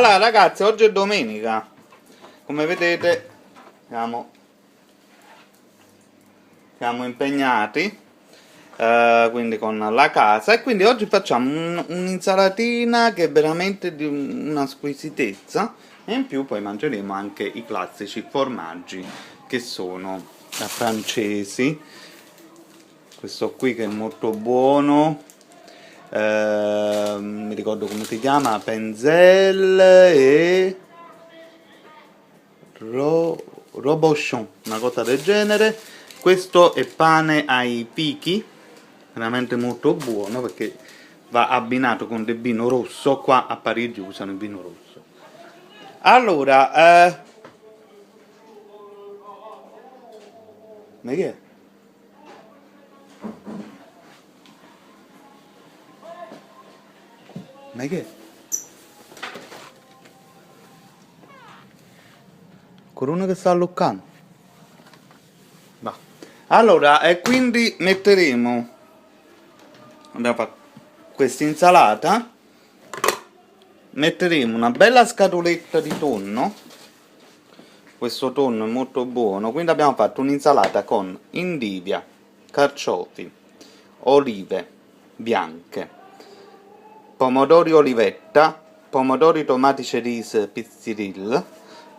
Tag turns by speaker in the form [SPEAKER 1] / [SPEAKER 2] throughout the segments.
[SPEAKER 1] Allora ragazzi, oggi è domenica, come vedete siamo impegnati, quindi con la casa, e quindi oggi facciamo un'insalatina che è veramente di una squisitezza, e in più poi mangeremo anche i classici formaggi che sono francesi. Questo qui che è molto buono, mi ricordo come si chiama, Penzel e Robochon, una cosa del genere. Questo è pane ai fichi, veramente molto buono perché va abbinato con del vino rosso. Qua a Parigi usano il vino rosso. Allora, ma che è? Ma che è? Corona che sta alloccando. Va. Allora, e quindi abbiamo fatto questa insalata, metteremo una bella scatoletta di tonno. Questo tonno è molto buono, quindi abbiamo fatto un'insalata con indivia, carciofi, olive bianche, pomodori olivetta, pomodori, tomati, cerise, pizzirill.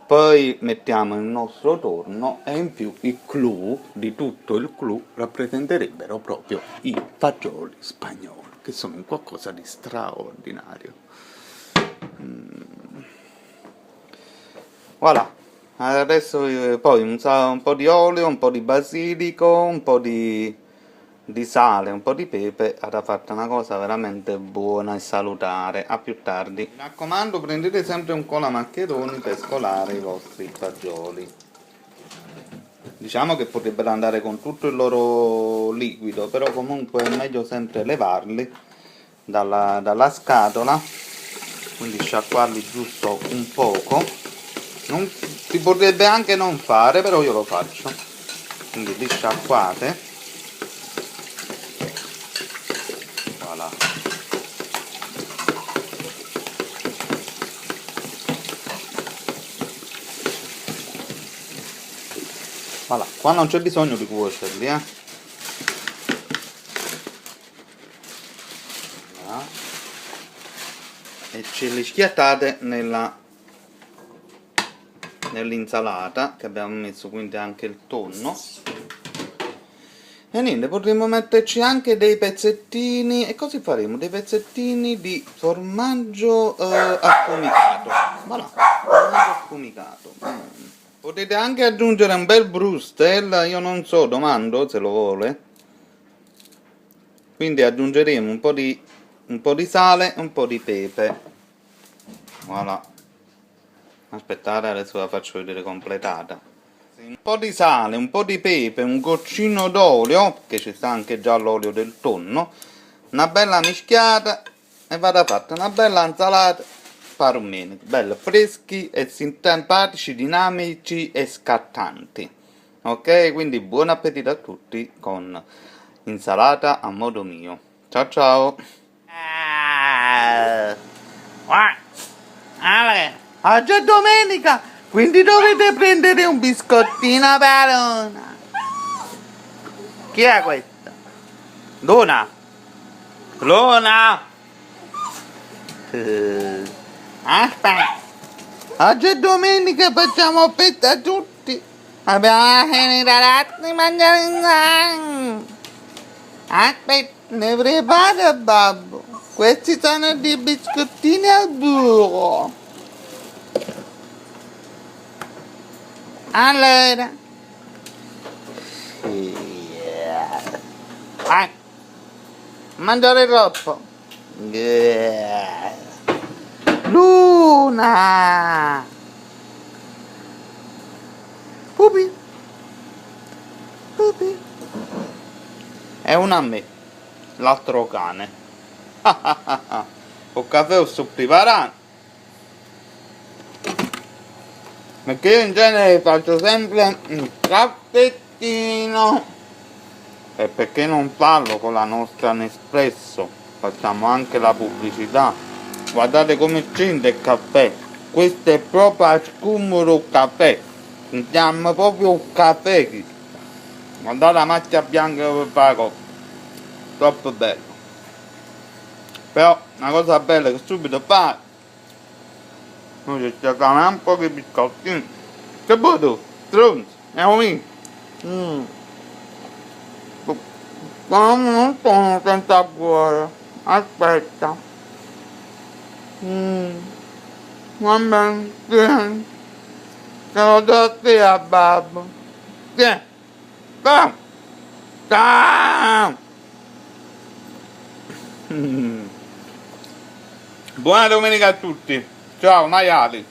[SPEAKER 1] Poi mettiamo il nostro tonno, e in più il clou di tutto il clou rappresenterebbero proprio i fagioli spagnoli, che sono un qualcosa di straordinario. Voilà. Adesso poi un po' di olio, un po' di basilico, un po' di sale, un po' di pepe, avrà fatto una cosa veramente buona e salutare. A più tardi. Mi raccomando, prendete sempre un colamaccheroni per scolare i vostri fagioli. Diciamo che potrebbero andare con tutto il loro liquido, però comunque è meglio sempre levarli dalla scatola, quindi sciacquarli giusto un poco. Si potrebbe anche non fare, però io lo faccio. Quindi li sciacquate. Voilà. Voilà. Qua non c'è bisogno di cuocerli, Voilà. E ce li schiattate nell'insalata che abbiamo messo, quindi anche il tonno. E niente, potremmo metterci anche dei pezzettini, e così faremo dei pezzettini di formaggio affumicato. Voilà, formaggio affumicato. Potete anche aggiungere un bel Brustel, io non so, domando se lo vuole. Quindi aggiungeremo un po' di sale e un po' di pepe. Voilà. Aspettate, adesso la faccio vedere completata. Un po' di sale, un po' di pepe, un goccino d'olio, che ci sta anche già l'olio del tonno, una bella mischiata, e vada fatta una bella insalata parmeni, belli freschi e simpatici, dinamici e scattanti. Ok, quindi buon appetito a tutti con insalata a modo mio. Ciao ciao. Oggi è domenica, quindi dovete prendere un biscottino per una. Chi è questa? Luna? Luna? Aspetta. Oggi è domenica, facciamo festa a tutti. Abbiamo finito di mangiare insieme. Aspetta, ne preparo, babbo. Questi sono dei biscottini al burro. Allora, mangiare troppo. Luna, pupi, pupi. E una a me, l'altro cane. Col caffè lo sto preparando, perché io in genere faccio sempre un caffettino. E perché non farlo con la nostra Nespresso? Facciamo anche la pubblicità. Guardate come scende il caffè. Questo è proprio a scumuro caffè. Sentiamo proprio un caffè qui. Guardate la macchia bianca per fare coffee. Troppo bello. Però una cosa bella che subito fai. Noi ci stiamo un po' di biscottini. Che vuoi tu? Stronzo. Andiamo via. Ma non sono senza cuore. Aspetta. Va bene. Tieni. Te lo do a te a babbo. Tieni. Ciao. Ciao. Buona domenica a tutti. Ciao, maiali.